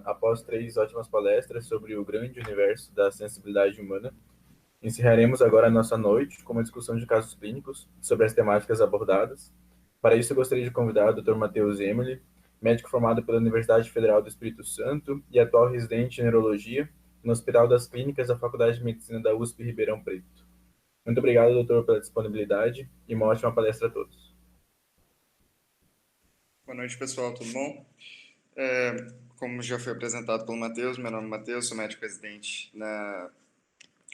Após três ótimas palestras sobre o grande universo da sensibilidade humana, encerraremos agora a nossa noite com uma discussão de casos clínicos sobre as temáticas abordadas. Para isso, eu gostaria de convidar o Dr. Matheus Emily, médico formado pela Universidade Federal do Espírito Santo e atual residente em neurologia no Hospital das Clínicas da Faculdade de Medicina da USP Ribeirão Preto. Muito obrigado, doutor, pela disponibilidade e uma ótima palestra a todos. Boa noite, pessoal, tudo bom? Como já foi apresentado pelo Matheus, meu nome é Matheus, sou médico residente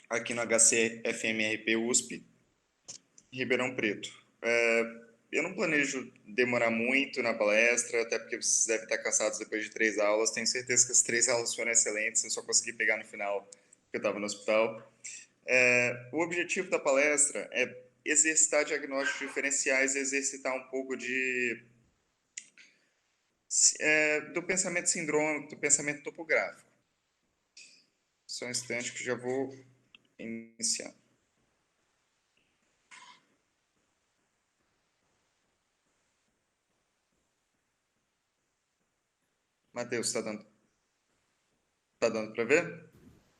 aqui no HCFMRP USP, Ribeirão Preto. Eu não planejo demorar muito na palestra, até porque vocês devem estar cansados depois de 3 aulas. Tenho certeza que as 3 aulas foram excelentes, eu só consegui pegar no final porque eu estava no hospital. O objetivo da palestra é exercitar diagnósticos diferenciais e exercitar um pouco do pensamento sindrômico, do pensamento topográfico. Só um instante que já vou iniciar. Matheus, tá dando para ver?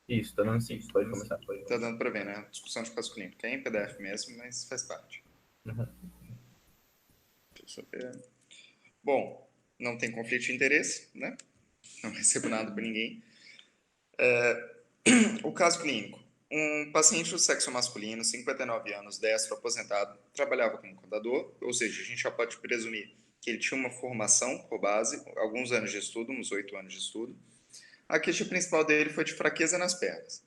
Isso, tá dando sim, pode começar. Tá dando para ver, né? Discussão de caso clínico. É em PDF mesmo, mas faz parte. Uhum. Deixa eu ver. Bom, não tem conflito de interesse, né? Não recebo nada por ninguém. O caso clínico. Um paciente do sexo masculino, 59 anos, destro, aposentado, trabalhava como contador, ou seja, a gente já pode presumir que ele tinha uma formação por base, alguns anos de estudo, uns 8 anos de estudo. A queixa principal dele foi de fraqueza nas pernas.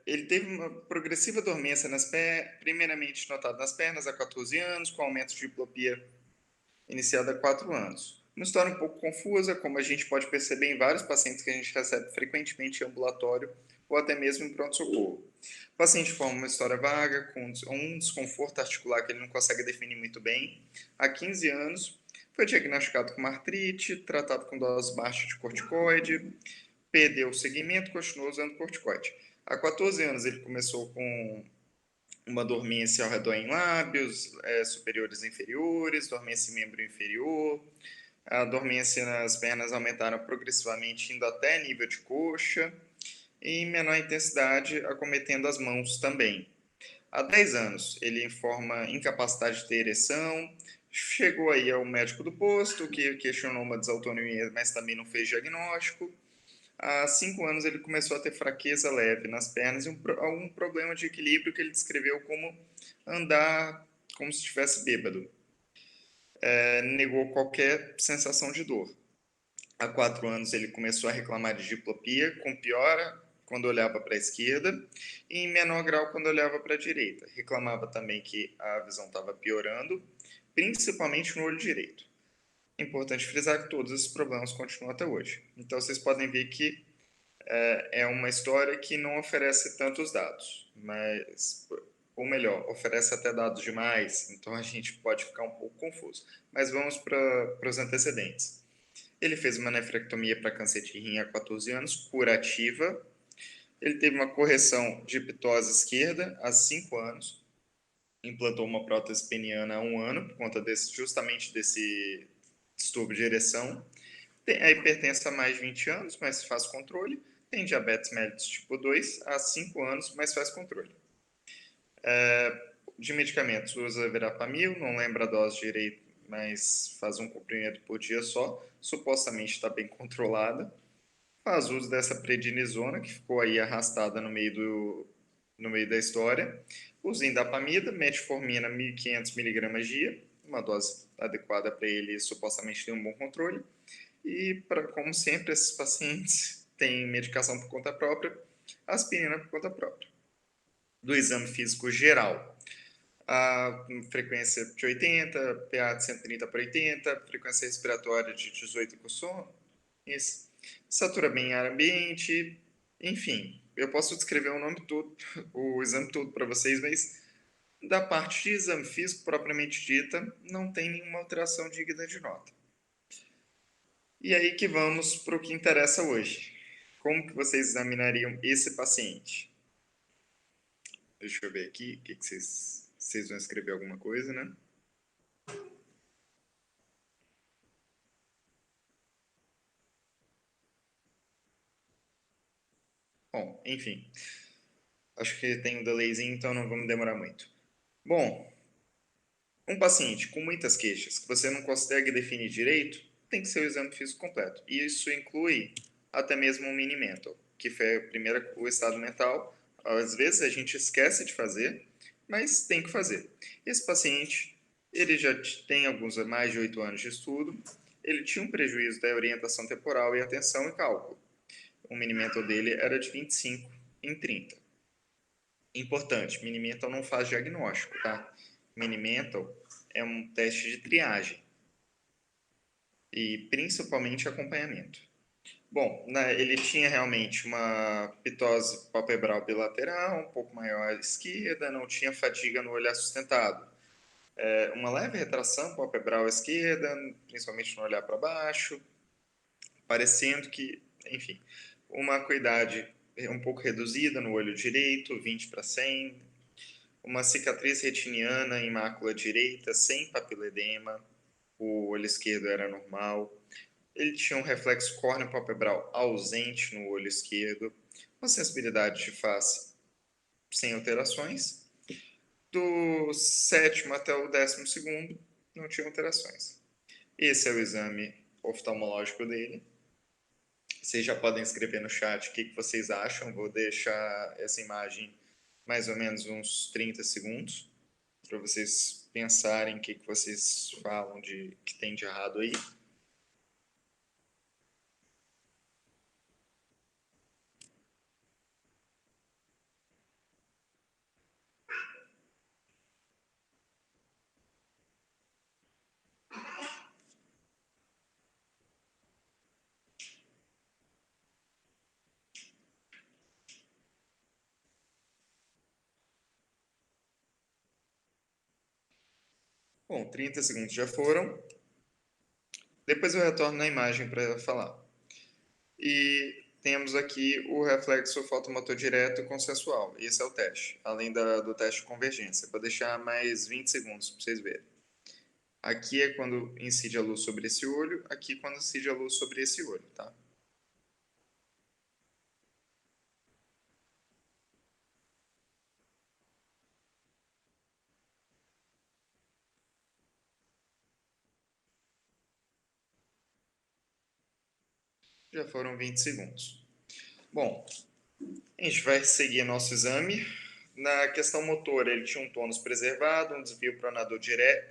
Ele teve uma progressiva dormência nas pernas, primeiramente notado nas pernas há 14 anos, com aumento de diplopia iniciado há 4 anos. Uma história um pouco confusa, como a gente pode perceber em vários pacientes que a gente recebe frequentemente em ambulatório ou até mesmo em pronto-socorro. O paciente forma uma história vaga, com um desconforto articular que ele não consegue definir muito bem. Há 15 anos, foi diagnosticado com uma artrite, tratado com dose baixa de corticoide, perdeu o segmento, continuou usando corticoide. Há 14 anos ele começou com uma dormência ao redor em lábios, superiores e inferiores, dormência em membro inferior, a dormência nas pernas aumentaram progressivamente, indo até nível de coxa, e em menor intensidade, acometendo as mãos também. Há 10 anos, ele informa incapacidade de ter ereção, chegou aí ao médico do posto, que questionou uma desautonomia, mas também não fez diagnóstico. Há 5 anos ele começou a ter fraqueza leve nas pernas e algum problema de equilíbrio que ele descreveu como andar como se estivesse bêbado. Negou qualquer sensação de dor. Há 4 anos ele começou a reclamar de diplopia, com piora quando olhava para a esquerda e em menor grau quando olhava para a direita. Reclamava também que a visão estava piorando, principalmente no olho direito. É importante frisar que todos esses problemas continuam até hoje. Então vocês podem ver que é uma história que não oferece tantos dados, mas, ou melhor, oferece até dados demais, então a gente pode ficar um pouco confuso. Mas vamos para os antecedentes. Ele fez uma nefrectomia para câncer de rim há 14 anos, curativa. Ele teve uma correção de ptose esquerda há 5 anos. Implantou uma prótese peniana há 1 ano, por conta justamente desse distúrbio de ereção. Tem a hipertensa há mais de 20 anos, mas faz controle. Tem diabetes mellitus tipo 2 há 5 anos, mas faz controle. De medicamentos, usa verapamil, não lembra a dose direito, mas faz um comprimento por dia só. Supostamente está bem controlada. Faz uso dessa prednisona, que ficou aí arrastada no meio da história. Usa indapamida, metformina 1.500 miligramas dia, uma dose adequada para ele supostamente ter um bom controle. E, como sempre, esses pacientes têm medicação por conta própria, aspirina por conta própria. Do exame físico geral, a frequência de 80, PA de 130 por 80, frequência respiratória de 18 com sono, isso. Satura bem ar ambiente, enfim. Eu posso descrever o nome todo, o exame todo para vocês, mas da parte de exame físico propriamente dita, não tem nenhuma alteração digna de nota. E aí que vamos para o que interessa hoje. Como que vocês examinariam esse paciente? Deixa eu ver aqui, o que vocês vão escrever alguma coisa, né? Bom, enfim, acho que tem um delayzinho, então não vamos demorar muito. Bom, um paciente com muitas queixas que você não consegue definir direito, tem que ser o exame físico completo. E isso inclui até mesmo um mini mental, que foi primeiro o estado mental. Às vezes a gente esquece de fazer, mas tem que fazer. Esse paciente, ele já tem alguns mais de 8 anos de estudo, ele tinha um prejuízo da orientação temporal e atenção e cálculo. O mini mental dele era de 25 em 30. Importante, mini mental não faz diagnóstico, tá? Mini mental é um teste de triagem e principalmente acompanhamento. Bom, né, ele tinha realmente uma pitose palpebral bilateral, um pouco maior à esquerda, não tinha fadiga no olhar sustentado. Uma leve retração palpebral à esquerda, principalmente no olhar para baixo, parecendo que, enfim, uma acuidade um pouco reduzida no olho direito, 20 para 100, uma cicatriz retiniana em mácula direita, sem papiledema, o olho esquerdo era normal. Ele tinha um reflexo córneo-palpebral ausente no olho esquerdo, uma sensibilidade de face sem alterações. Do sétimo até o 12º, não tinha alterações. Esse é o exame oftalmológico dele. Vocês já podem escrever no chat o que vocês acham. Vou deixar essa imagem mais ou menos uns 30 segundos para vocês pensarem o que vocês falam de que tem de errado aí. Bom, 30 segundos já foram. Depois eu retorno na imagem para falar. E temos aqui o reflexo fotomotor direto consensual. Esse é o teste, além do teste de convergência. Vou deixar mais 20 segundos para vocês verem. Aqui é quando incide a luz sobre esse olho, aqui quando incide a luz sobre esse olho, tá? Já foram 20 segundos. Bom, a gente vai seguir nosso exame. Na questão motora, ele tinha um tônus preservado, um desvio pronador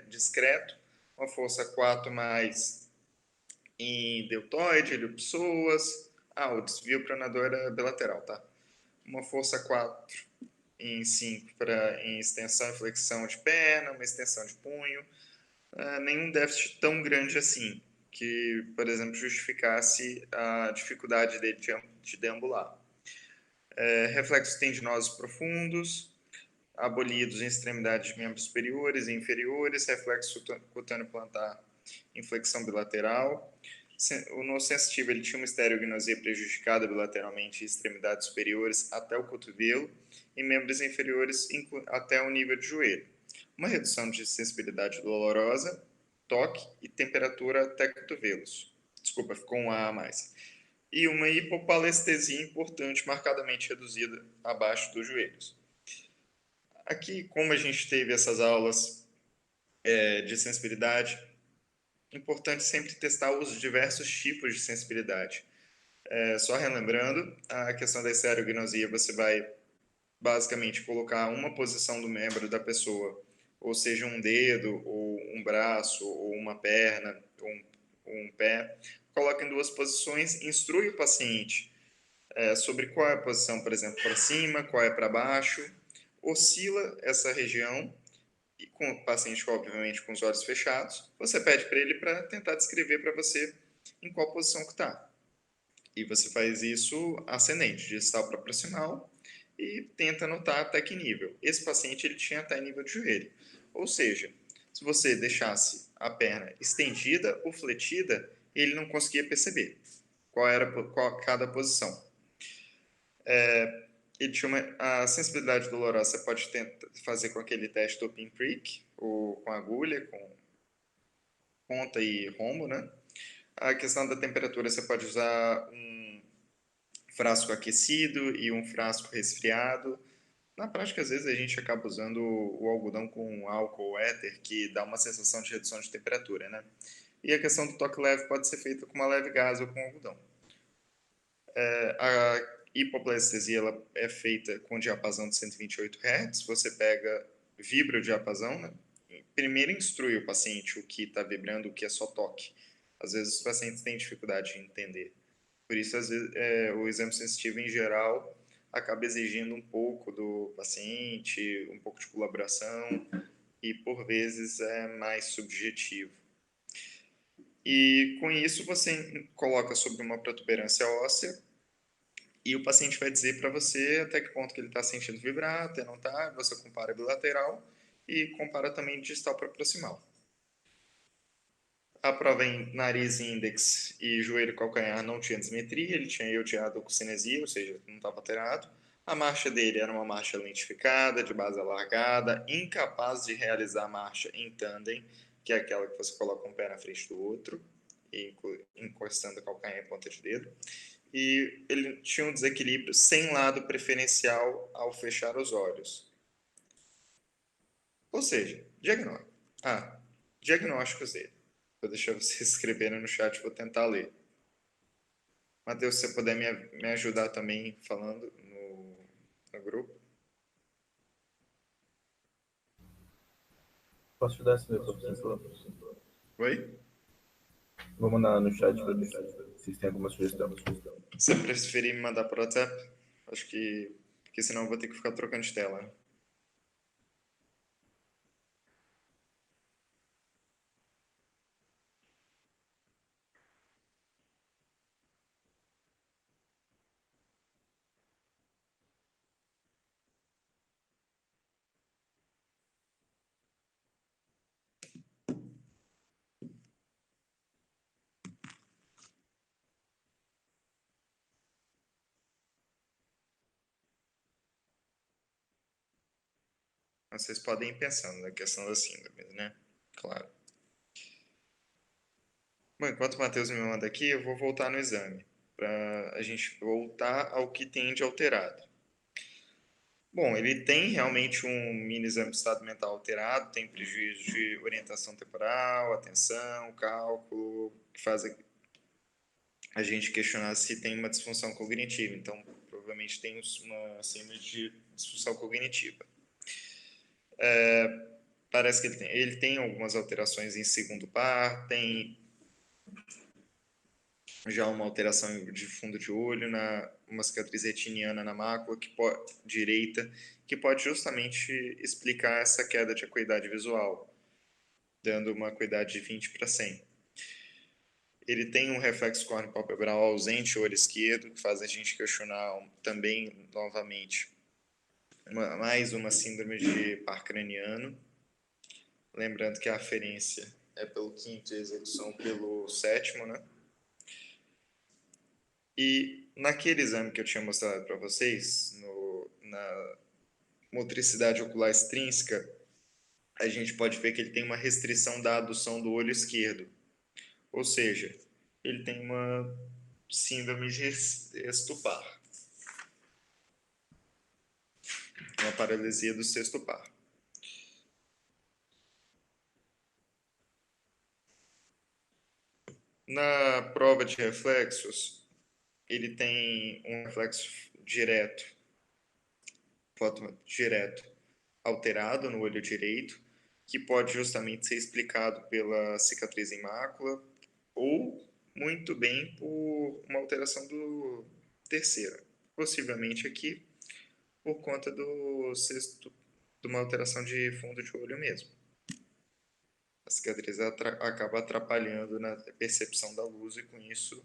discreto, uma força 4 mais em deltoide, elipsoas. O desvio pronador era bilateral, tá? Uma força 4 em 5 em extensão e flexão de perna, uma extensão de punho. Nenhum déficit tão grande assim, que, por exemplo, justificasse a dificuldade dele de deambular. Reflexos tendinosos profundos, abolidos em extremidades de membros superiores e inferiores, reflexo cutâneo plantar em flexão bilateral. No sensitivo, ele tinha uma estereognosia prejudicada bilateralmente em extremidades superiores até o cotovelo e membros inferiores até o nível de joelho. Uma redução de sensibilidade dolorosa, toque e temperatura até cotovelos. Desculpa, ficou um A mais. E uma hipopalestesia importante, marcadamente reduzida abaixo dos joelhos. Aqui, como a gente teve essas aulas de sensibilidade, é importante sempre testar os diversos tipos de sensibilidade. Só relembrando, a questão da estereognosia, você vai basicamente colocar uma posição do membro da pessoa, ou seja, um dedo, ou um braço, ou uma perna, ou um pé, coloca em duas posições, instrui o paciente sobre qual é a posição, por exemplo, para cima, qual é para baixo, oscila essa região, e com o paciente, obviamente, com os olhos fechados, você pede para ele para tentar descrever para você em qual posição que está. E você faz isso ascendente, distal para proximal, e tenta anotar até que nível. Esse paciente ele tinha até nível de joelho. Ou seja, se você deixasse a perna estendida ou fletida, ele não conseguia perceber qual cada posição. Ele tinha a sensibilidade dolorosa, você pode tentar fazer com aquele teste do pinprick, ou com agulha, com ponta e rombo, né? A questão da temperatura, você pode usar um frasco aquecido e um frasco resfriado. Na prática, às vezes a gente acaba usando o algodão com álcool ou éter, que dá uma sensação de redução de temperatura, né? E a questão do toque leve pode ser feita com uma leve gás ou com algodão. A hipoplestesia ela é feita com diapasão de 128 Hz. Você pega, vibra o diapasão, né? Primeiro instrui o paciente o que está vibrando, o que é só toque. Às vezes os pacientes têm dificuldade em entender. Por isso, às vezes, o exame sensitivo, em geral, acaba exigindo um pouco do paciente, um pouco de colaboração, e por vezes é mais subjetivo. E com isso, você coloca sobre uma protuberância óssea e o paciente vai dizer para você até que ponto que ele está sentindo vibrar, até não está. Você compara bilateral e compara também distal para proximal. A prova em nariz, índex e joelho e calcanhar não tinha dissimetria, ele tinha eudiadococinesia, ou seja, não estava alterado. A marcha dele era uma marcha lentificada, de base alargada, incapaz de realizar a marcha em tandem, que é aquela que você coloca um pé na frente do outro, encostando a calcanhar em ponta de dedo. E ele tinha um desequilíbrio sem lado preferencial ao fechar os olhos. Ou seja, diagnósticos dele. Vou deixar vocês escreverem no chat, vou tentar ler. Matheus, se você puder me ajudar também falando no grupo. Posso te dar esse meu professor? Oi? Vou mandar no chat para ver se vocês têm alguma sugestão. Se você preferir me mandar por WhatsApp, acho que. Porque senão eu vou ter que ficar trocando de tela. Né? Mas vocês podem ir pensando na questão da síndrome, né? Claro. Bom, enquanto o Matheus me manda aqui, eu vou voltar no exame. Para a gente voltar ao que tem de alterado. Bom, ele tem realmente um mini exame de estado mental alterado, tem prejuízo de orientação temporal, atenção, cálculo, que faz a gente questionar se tem uma disfunção cognitiva. Então, provavelmente tem uma síndrome de disfunção cognitiva. Parece que ele tem algumas alterações em segundo par, tem já uma alteração de fundo de olho, uma cicatriz retiniana na mácula direita, que pode justamente explicar essa queda de acuidade visual, dando uma acuidade de 20 para 100. Ele tem um reflexo córneo-palpebral ausente, olho esquerdo, que faz a gente questionar também, novamente, mais uma síndrome de par craniano. Lembrando que a aferência é pelo quinto e a execução pelo sétimo, né? E naquele exame que eu tinha mostrado para vocês, na motricidade ocular extrínseca, a gente pode ver que ele tem uma restrição da adução do olho esquerdo. Ou seja, ele tem uma síndrome de sexto par. Uma paralisia do sexto par. Na prova de reflexos, ele tem um reflexo direto, alterado no olho direito, que pode justamente ser explicado pela cicatriz em mácula ou muito bem por uma alteração do terceiro, possivelmente aqui por conta do sexto, de uma alteração de fundo de olho mesmo. A cicatriz acaba atrapalhando na percepção da luz e com isso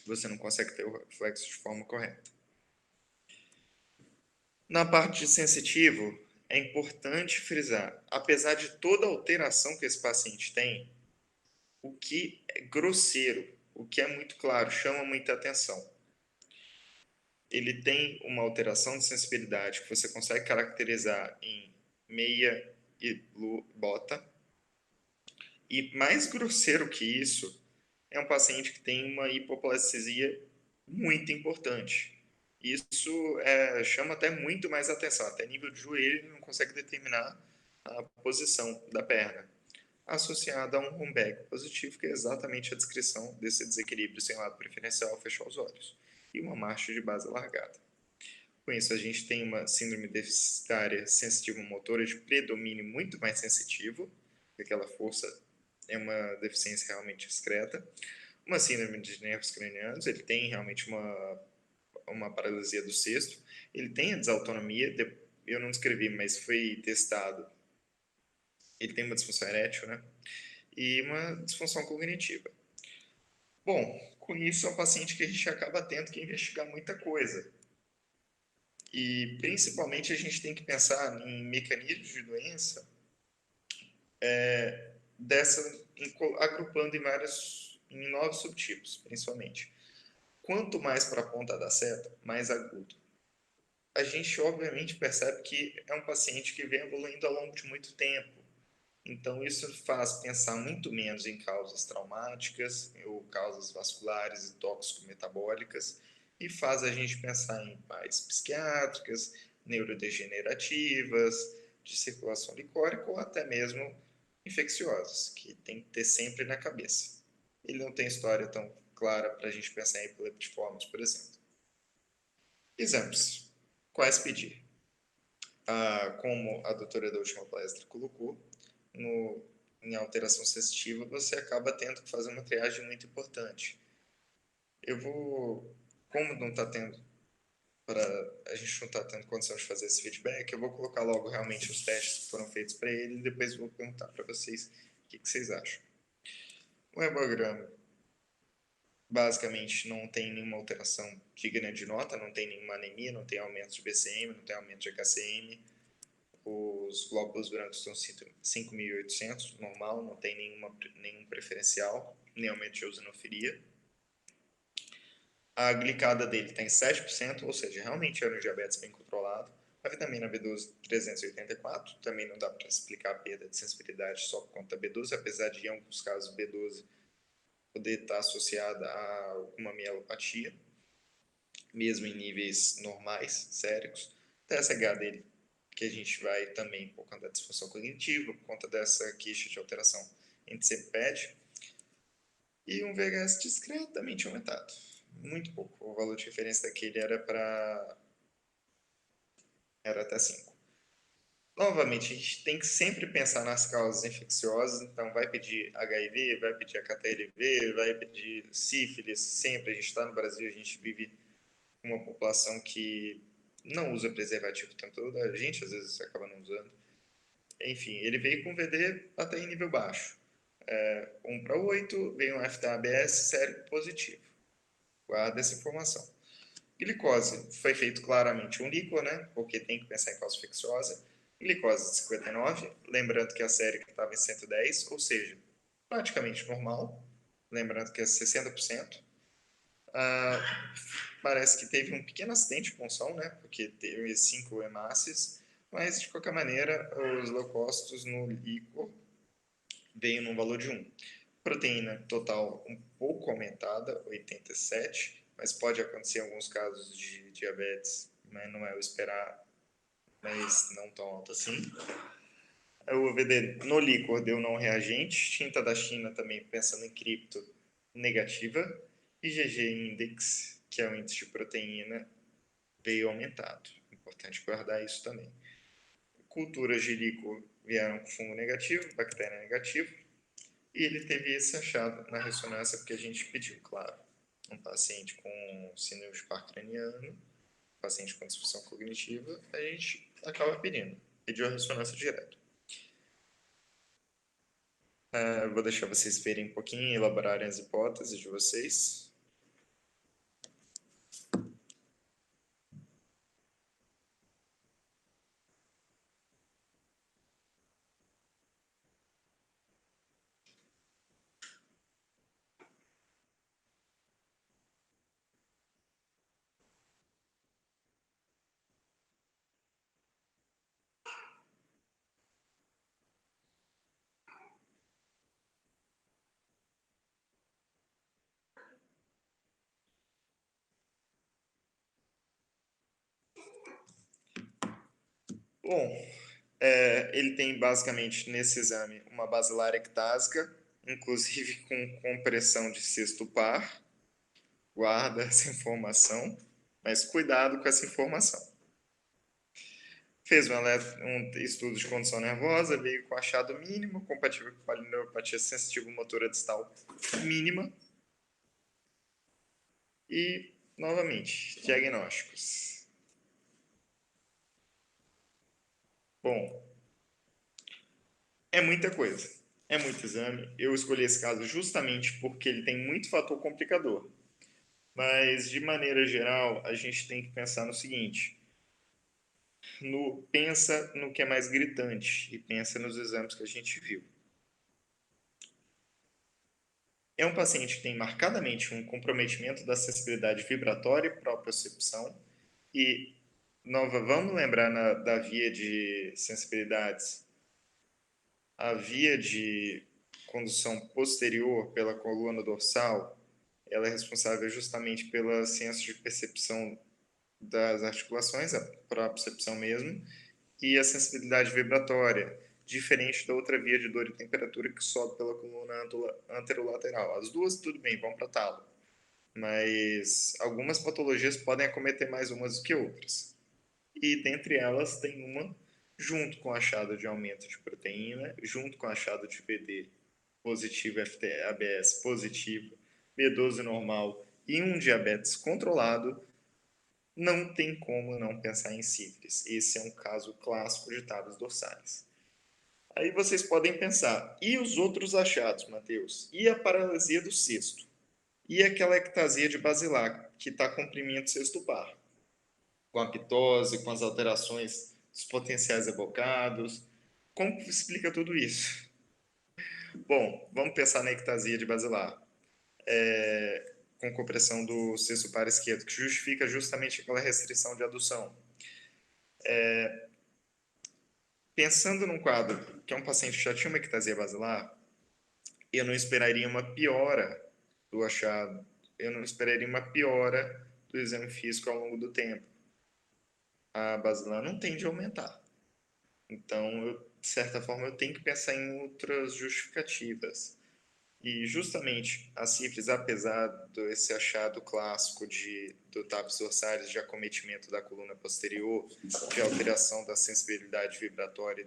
você não consegue ter o reflexo de forma correta. Na parte de sensitivo, é importante frisar, apesar de toda a alteração que esse paciente tem, o que é grosseiro, o que é muito claro, chama muita atenção. Ele tem uma alteração de sensibilidade que você consegue caracterizar em meia e bota. E mais grosseiro que isso, é um paciente que tem uma hipoplasia muito importante. Isso chama até muito mais atenção, até nível de joelho ele não consegue determinar a posição da perna, associada a um Romberg positivo, que é exatamente a descrição desse desequilíbrio sem lado preferencial ao fechar os olhos, e uma marcha de base alargada. Com isso, a gente tem uma síndrome deficitária sensitiva motora de predomínio muito mais sensitivo, porque aquela força é uma deficiência realmente discreta. Uma síndrome de nervos cranianos, ele tem realmente uma paralisia do sexto, ele tem a desautonomia, eu não escrevi, mas foi testado, ele tem uma disfunção erétil, né? E uma disfunção cognitiva. Bom, com isso é um paciente que a gente acaba tendo que investigar muita coisa. E principalmente a gente tem que pensar em mecanismos de doença dessa, agrupando em novos subtipos, principalmente. Quanto mais para a ponta da seta, mais agudo. A gente obviamente percebe que é um paciente que vem evoluindo ao longo de muito tempo. Então, isso faz pensar muito menos em causas traumáticas ou causas vasculares e tóxico-metabólicas e faz a gente pensar em mais psiquiátricas, neurodegenerativas, de circulação licórica ou até mesmo infecciosas, que tem que ter sempre na cabeça. Ele não tem história tão clara para a gente pensar em epileptiformes, por exemplo. Exemplos. Quais pedir? Como a doutora da última palestra colocou, no, em alteração sensitiva, você acaba tendo que fazer uma triagem muito importante. Eu vou, como não está tendo, para a gente não está tendo condição de fazer esse feedback, eu vou colocar logo realmente os testes que foram feitos para ele e depois vou perguntar para vocês o que vocês acham. O hemograma basicamente não tem nenhuma alteração digna de nota, não tem nenhuma anemia, não tem aumento de BCM, não tem aumento de HCM, os glóbulos brancos estão 5.800, normal, não tem nenhum preferencial, nem aumento de eosinofilia. A glicada dele está em 7%, ou seja, realmente era um diabetes bem controlado. A vitamina B12 384, também não dá para explicar a perda de sensibilidade só por conta da B12, apesar de em alguns casos B12 poder estar associada a alguma mielopatia, mesmo em níveis normais, séricos. O TSH dele, que a gente vai também por conta da disfunção cognitiva, por conta dessa queixa de alteração entre CPED, e um VHS discretamente aumentado. Muito pouco. O valor de referência daquele era até 5. Novamente, a gente tem que sempre pensar nas causas infecciosas, então vai pedir HIV, vai pedir HTLV, vai pedir sífilis, sempre. A gente está no Brasil, a gente vive uma população que não usa preservativo o tempo todo, a gente às vezes acaba não usando. Enfim, ele veio com VD até em nível baixo. 1/8, veio um FTA-ABS sério positivo. Guarda essa informação. Glicose, foi feito claramente um líquor, né? Porque tem que pensar em causa infecciosa. Glicose de 59, lembrando que a série estava em 110, ou seja, praticamente normal. Lembrando que é 60%. Parece que teve um pequeno acidente de punção, né? Porque teve 5 hemácias, mas de qualquer maneira, os leucócitos no líquor veio num valor de 1. Proteína total um pouco aumentada, 87, mas pode acontecer em alguns casos de diabetes, mas não é o esperar, mas não tão alto assim. O OVD no líquor deu não reagente, tinta da China também pensando em cripto negativa, e GG Index, que é o índice de proteína, veio aumentado. Importante guardar isso também. Culturas de líquor vieram com fungo negativo, bactéria negativa, e ele teve esse achado na ressonância porque a gente pediu, claro. Um paciente com síndrome de par craniano, paciente com disfunção cognitiva, a gente acaba pedindo. Pediu a ressonância direto. Vou deixar vocês verem um pouquinho e elaborarem as hipóteses de vocês. Bom, ele tem basicamente nesse exame uma basilar ectásica, inclusive com compressão de sexto par. Guarda essa informação, mas cuidado com essa informação. Fez um estudo de condição nervosa, veio com achado mínimo, compatível com polineuropatia sensitiva motora distal mínima. E, novamente, diagnósticos. Bom, é muita coisa, é muito exame. Eu escolhi esse caso justamente porque ele tem muito fator complicador. Mas, de maneira geral, a gente tem que pensar no seguinte: pensa no que é mais gritante e pensa nos exames que a gente viu. É um paciente que tem marcadamente um comprometimento da sensibilidade vibratória e propriocepção e, vamos lembrar da via de sensibilidades, a via de condução posterior pela coluna dorsal, ela é responsável justamente pela senso de percepção das articulações, a propriocepção mesmo, e a sensibilidade vibratória, diferente da outra via de dor e temperatura que sobe pela coluna anterolateral. As duas, tudo bem, vão para talo, mas algumas patologias podem acometer mais umas do que outras. E dentre elas tem uma, junto com o achado de aumento de proteína, junto com o achado de PD positivo, ABS positivo, B12 normal e um diabetes controlado, não tem como não pensar em sífilis. Esse é um caso clássico de tábuas dorsais. Aí vocês podem pensar, e os outros achados, Matheus? E a paralisia do cesto? E aquela ectasia de basilar, que está comprimindo o sexto par? Com a pitose, com as alterações dos potenciais ebocados. Como que explica tudo isso? Bom, vamos pensar na ectasia de basilar. Com compressão do sexto par esquerdo, que justifica justamente aquela restrição de adução. Pensando num quadro que é um paciente que já tinha uma ectasia basilar, eu não esperaria uma piora do achado, eu não esperaria uma piora do exame físico ao longo do tempo. A basilar não tende a aumentar. Então, de certa forma, eu tenho que pensar em outras justificativas. E justamente a sífilis, apesar desse achado clássico do TAPS dorsalis de acometimento da coluna posterior, de alteração da sensibilidade vibratória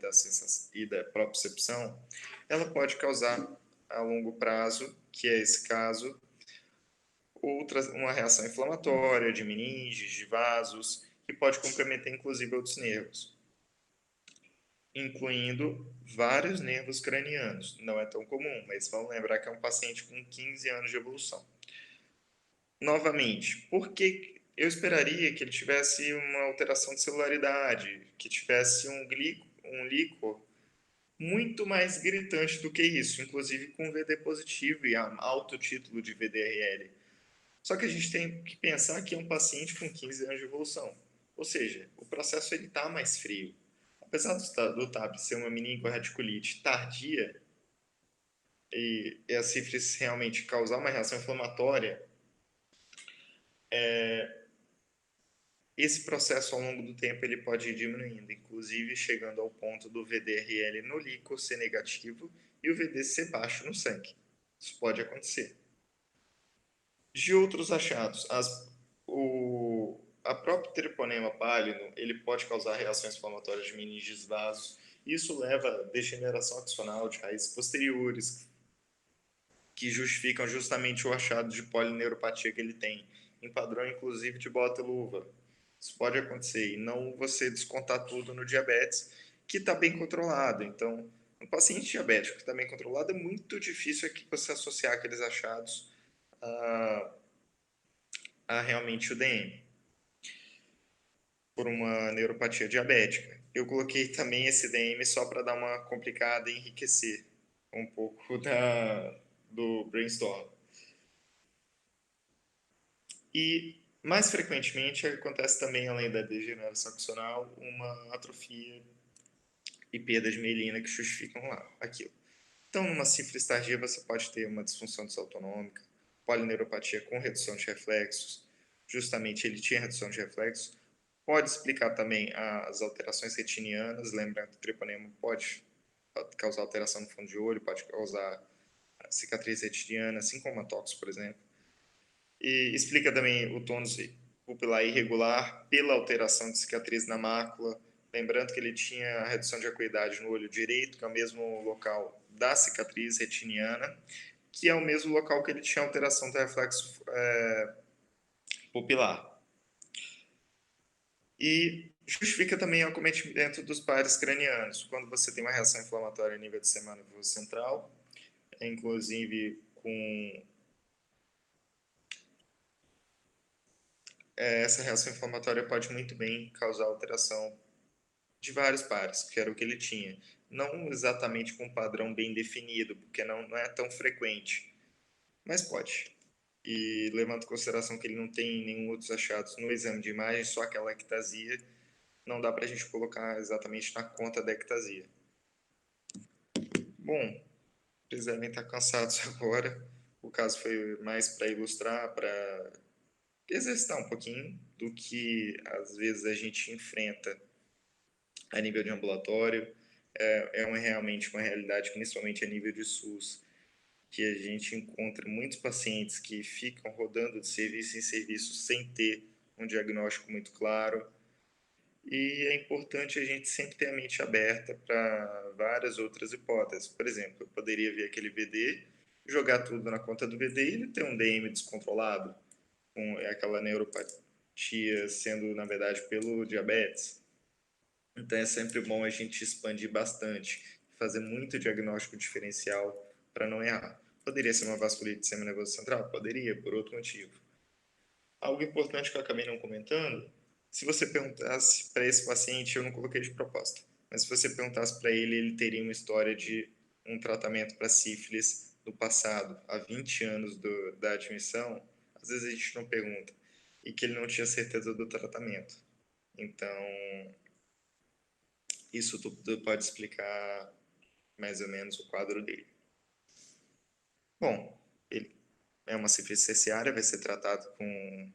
e da propriocepção, ela pode causar a longo prazo, que é esse caso, uma reação inflamatória de meninges, de vasos, que pode comprometer inclusive outros nervos, incluindo vários nervos cranianos. Não é tão comum, mas vamos lembrar que é um paciente com 15 anos de evolução. Novamente, por que eu esperaria que ele tivesse uma alteração de celularidade, que tivesse um líquor muito mais gritante do que isso, inclusive com VD positivo e alto título de VDRL. Só que a gente tem que pensar que é um paciente com 15 anos de evolução. Ou seja, o processo está mais frio. Apesar do TAP ser uma meningo-radiculite tardia e a sífilis realmente causar uma reação inflamatória, esse processo ao longo do tempo ele pode ir diminuindo, inclusive chegando ao ponto do VDRL no líquor ser negativo e o VD ser baixo no sangue. Isso pode acontecer. De outros achados, a própria treponema pálido ele pode causar reações inflamatórias de meninges vasos. Isso leva a degeneração axonal de raízes posteriores, que justificam justamente o achado de polineuropatia que ele tem, em padrão inclusive de bota-luva. Isso pode acontecer e não você descontar tudo no diabetes, que está bem controlado. Então, um paciente diabético que está bem controlado, é muito difícil aqui você associar aqueles achados a realmente o DM, por uma neuropatia diabética. Eu coloquei também esse DM só para dar uma complicada e enriquecer um pouco do brainstorm. E, mais frequentemente, acontece também, além da degeneração axonal, uma atrofia e perda de mielina que justificam aquilo. Então, numa sífilis tardia, você pode ter uma disfunção desautonômica, polineuropatia com redução de reflexos, justamente ele tinha redução de reflexos, Pode explicar também as alterações retinianas, lembrando que o treponema pode causar alteração no fundo de olho, pode causar cicatriz retiniana, assim como a tox, por exemplo. E explica também o tônus pupilar irregular pela alteração de cicatriz na mácula, lembrando que ele tinha a redução de acuidade no olho direito, que é o mesmo local da cicatriz retiniana, que é o mesmo local que ele tinha alteração do reflexo pupilar. E justifica também o acometimento dos pares cranianos, quando você tem uma reação inflamatória a nível do sistema nervoso central, inclusive com essa reação inflamatória pode muito bem causar alteração de vários pares, que era o que ele tinha. Não exatamente com um padrão bem definido, porque não é tão frequente, mas pode. E levando em consideração que ele não tem nenhum outros achados no exame de imagem, só aquela ectasia, não dá para a gente colocar exatamente na conta da ectasia. Bom, eles devem estar cansados agora. O caso foi mais para ilustrar, para exercitar um pouquinho do que às vezes a gente enfrenta a nível de ambulatório. Realmente uma realidade, principalmente a nível de SUS, que a gente encontra muitos pacientes que ficam rodando de serviço em serviço sem ter um diagnóstico muito claro. E é importante a gente sempre ter a mente aberta para várias outras hipóteses. Por exemplo, eu poderia ver aquele VD, jogar tudo na conta do VD e ele ter um DM descontrolado, com aquela neuropatia sendo, na verdade, pelo diabetes. Então é sempre bom a gente expandir bastante, fazer muito diagnóstico diferencial para não errar. Poderia ser uma vasculite do sistema nervoso central? Poderia, por outro motivo. Algo importante que eu acabei não comentando, se você perguntasse para esse paciente, eu não coloquei de proposta, mas se você perguntasse para ele, ele teria uma história de um tratamento para sífilis no passado, há 20 anos da admissão, às vezes a gente não pergunta, e que ele não tinha certeza do tratamento. Então, isso tudo pode explicar mais ou menos o quadro dele. Bom, ele é uma sífilis terciária, vai ser tratado com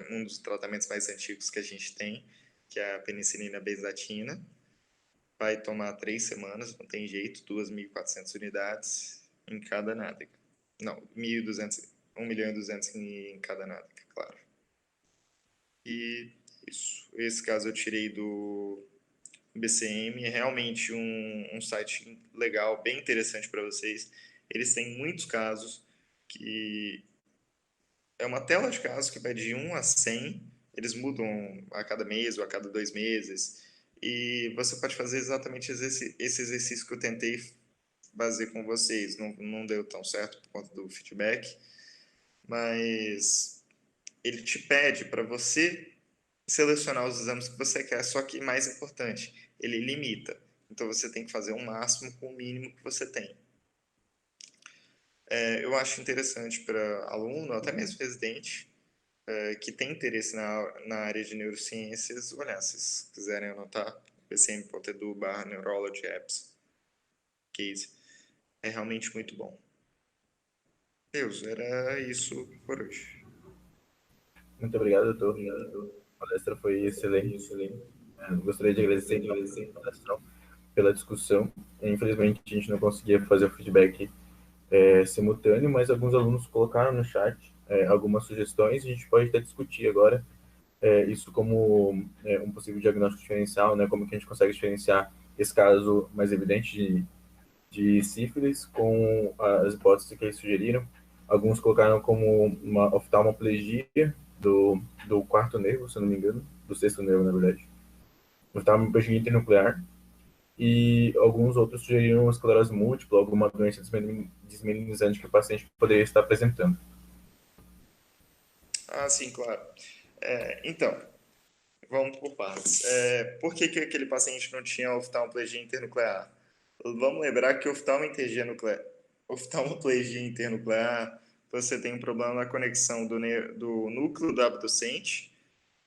um dos tratamentos mais antigos que a gente tem, que é a penicilina benzatina. Vai tomar 3 semanas, não tem jeito, 2.400 unidades em cada nádega. Não, 1.200, 1.200.000 em cada nádega, claro. E isso. Esse caso eu tirei do BCM, é realmente um site legal, bem interessante para vocês. Eles têm muitos casos que é uma tela de casos que vai de 1 a 100, eles mudam a cada mês ou a cada 2 meses, e você pode fazer exatamente esse exercício que eu tentei fazer com vocês. Não deu tão certo por conta do feedback, mas ele te pede para você selecionar os exames que você quer, só que mais importante, ele limita. Então você tem que fazer o máximo com o mínimo que você tem. Eu acho interessante para aluno, até mesmo residente, que tem interesse na área de neurociências, olhar, se vocês quiserem anotar, pcm.edu/neurology apps case. É realmente muito bom. Deus, era isso por hoje. Muito obrigado, doutor. A palestra foi excelente. Gostaria de agradecer então, pela palestra, pela discussão. Infelizmente, a gente não conseguia fazer o feedback simultâneo, mas alguns alunos colocaram no chat algumas sugestões. A gente pode até discutir agora isso como um possível diagnóstico diferencial, né? Como que a gente consegue diferenciar esse caso mais evidente de sífilis com as hipóteses que eles sugeriram. Alguns colocaram como uma oftalmoplegia do quarto nervo, se eu não me engano, do sexto nervo, na verdade. Oftalmoplegia internuclear. E alguns outros sugeriram esclerose múltipla, alguma doença desmelinizante que o paciente poderia estar apresentando. Ah, sim, claro. Então, vamos por partes. Por que aquele paciente não tinha oftalmoplegia internuclear? Vamos lembrar que oftalmoplegia internuclear, você tem um problema na conexão do núcleo do abducente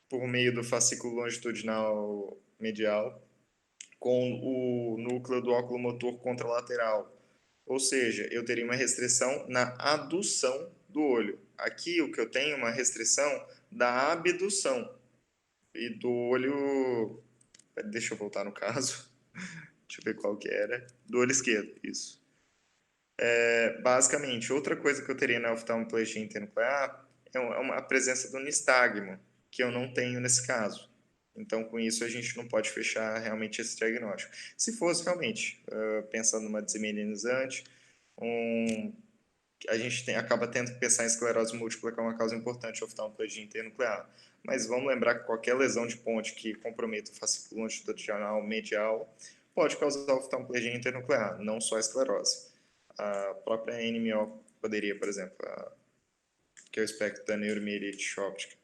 por meio do fascículo longitudinal medial com o núcleo do óculo motor contralateral. Ou seja, eu teria uma restrição na adução do olho. Aqui o que eu tenho é uma restrição da abdução. e do olho... Deixa eu voltar no caso. Deixa eu ver qual que era. Do olho esquerdo, isso. Basicamente, outra coisa que eu teria na oftalmoplegia internuclear a presença do nistagmo, que eu não tenho nesse caso. Então, com isso, a gente não pode fechar realmente esse diagnóstico. Se fosse realmente, pensando numa desmielinizante, a gente acaba tendo que pensar em esclerose múltipla, que é uma causa importante de oftalmoplegia internuclear. Mas vamos lembrar que qualquer lesão de ponte que comprometa o fascículo longitudinal medial pode causar oftalmoplegia internuclear, não só a esclerose. A própria NMO poderia, por exemplo, que é o espectro da neuromielite óptica,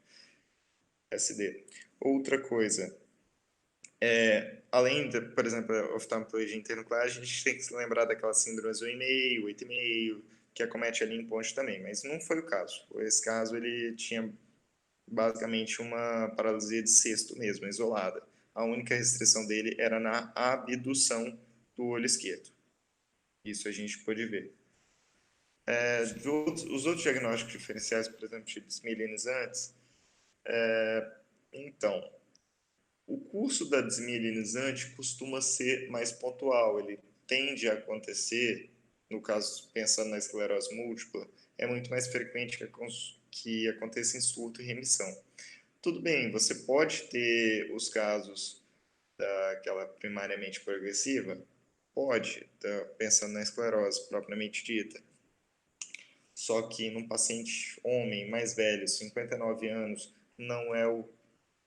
SD. Outra coisa, além, de, por exemplo, a oftalmoplegia internuclear, a gente tem que se lembrar daquelas síndromes 1,5, 8,5, que acomete ali em ponte também, mas não foi o caso. Esse caso, ele tinha basicamente uma paralisia de cesto mesmo, isolada. A única restrição dele era na abdução do olho esquerdo. Isso a gente pôde ver. Os outros diagnósticos diferenciais, por exemplo, de desmielinizantes, então, o curso da desmielinizante costuma ser mais pontual, ele tende a acontecer, no caso, pensando na esclerose múltipla, é muito mais frequente que aconteça em surto e remissão. Tudo bem, você pode ter os casos daquela primariamente progressiva? Pode, pensando na esclerose propriamente dita. Só que num paciente homem mais velho, 59 anos,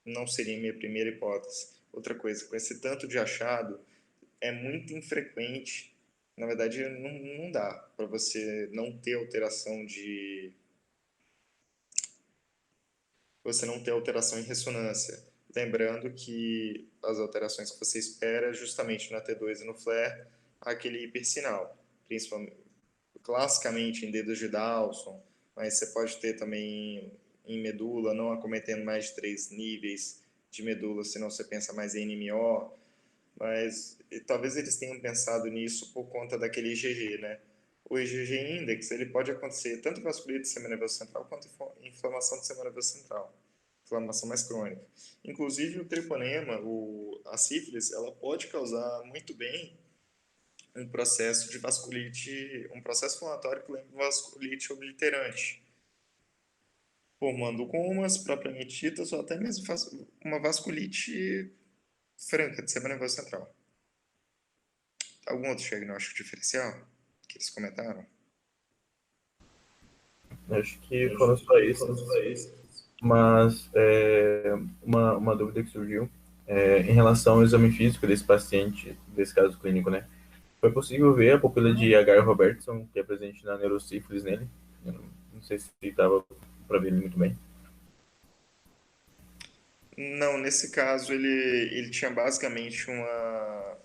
não seria minha primeira hipótese. Outra coisa, com esse tanto de achado, é muito infrequente. Na verdade, não dá para você não ter alteração de você não ter alteração em ressonância. Lembrando que as alterações que você espera justamente na T2 e no FLAIR, aquele hipersinal, principalmente, classicamente em dedos de Dawson, mas você pode ter também em medula, não acometendo mais de 3 níveis de medula, senão você pensa mais em NMO, mas talvez eles tenham pensado nisso por conta daquele IgG, né? O IgG index, ele pode acontecer tanto vasculite do sistema nervoso central quanto inflamação do sistema nervoso central, inflamação mais crônica. Inclusive o treponema, a sífilis, ela pode causar muito bem um processo de vasculite, um processo inflamatório que lembra vasculite obliterante, formando comas propriamente ditas ou até mesmo uma vasculite franca do sistema nervoso central. Algum outro diagnóstico diferencial que eles comentaram? Acho que foram só esses. Mas uma dúvida que surgiu em relação ao exame físico desse paciente, desse caso clínico, né? Foi possível ver a pupila de Agar Robertson, que é presente na neurosífilis nele? Eu não sei se estava para ver ele muito bem. Não, nesse caso ele tinha basicamente uma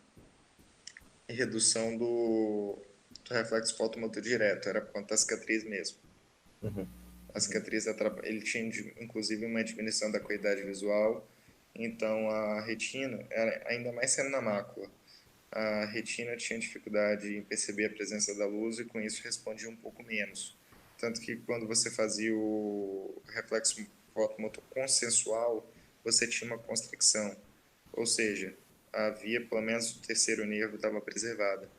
redução do reflexo fotomotor direto, era por conta da cicatriz mesmo. Uhum. A cicatriz ele tinha inclusive uma diminuição da acuidade visual, então a retina, ainda mais sendo na mácula, a retina tinha dificuldade em perceber a presença da luz e com isso respondia um pouco menos. Tanto que quando você fazia o reflexo fotomotor consensual, você tinha uma constricção, ou seja, havia pelo menos o terceiro nervo estava preservado,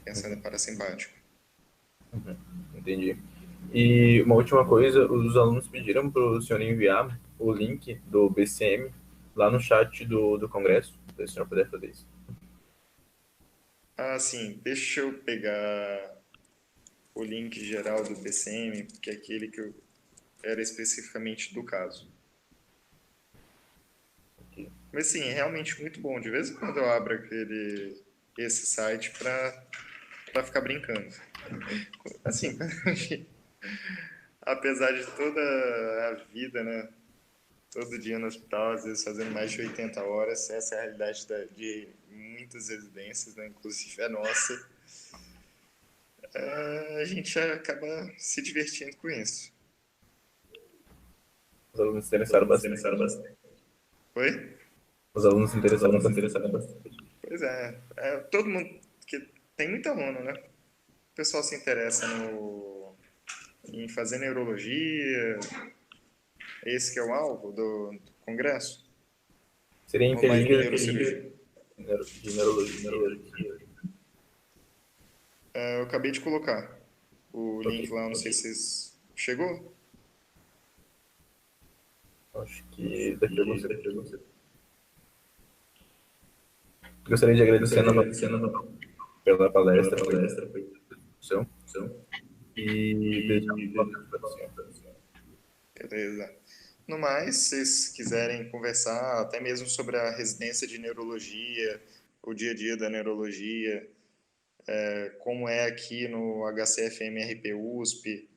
pensando em parasimpático. Entendi. E uma última coisa, os alunos pediram para o senhor enviar o link do BCM lá no chat do Congresso, se o senhor puder fazer isso. Ah, sim, deixa eu pegar o link geral do PCM, que é aquele que era especificamente do caso. Aqui. Mas sim, é realmente muito bom. De vez em quando eu abro esse site para ficar brincando. Assim, apesar de toda a vida, né? Todo dia no hospital, às vezes fazendo mais de 80 horas, essa é a realidade de muitas residências, né? Inclusive a nossa. A gente acaba se divertindo com isso. Os alunos se interessaram bastante. Oi? Os alunos se interessaram bastante. Pois todo mundo, que tem muito aluno, né? O pessoal se interessa em fazer neurologia, esse que é o alvo congresso? Seria Ou mais inteligência neurocirurgia? de neurologia. Eu acabei de colocar o Ok. link lá, não sei se vocês... Chegou? Acho que daqui a alguns segundos. Gostaria de agradecer novamente pela palestra, foi discussão, e desejar uma boa noite para o senhor. Beleza. No mais, se vocês quiserem conversar até mesmo sobre a residência de neurologia, o dia a dia da neurologia, como é aqui no HCFMRP USP,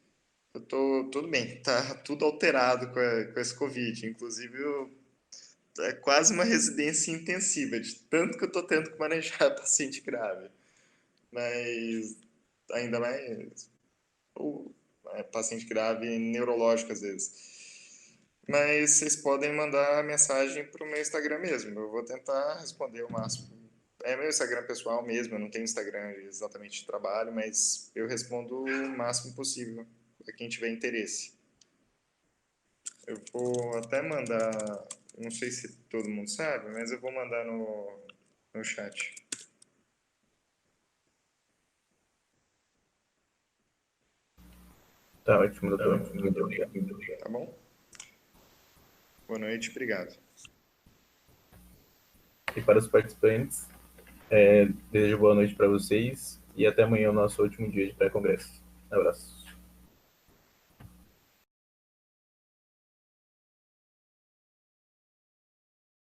eu tô tudo bem, tá tudo alterado com esse Covid. Inclusive, é quase uma residência intensiva, de tanto que eu tô tendo que manejar paciente grave. Mas ainda mais o paciente grave neurológico às vezes. Mas vocês podem mandar mensagem pro meu Instagram mesmo. Eu vou tentar responder o máximo. É meu Instagram pessoal mesmo, eu não tenho Instagram exatamente de trabalho, mas eu respondo o máximo possível para quem tiver interesse. Eu vou até mandar, não sei se todo mundo sabe, mas eu vou mandar no chat. Tá ótimo, doutor. Muito obrigado. Tá bom? Boa noite, obrigado. E para os participantes, desejo boa noite para vocês e até amanhã, o nosso último dia de pré-congresso. Um abraço.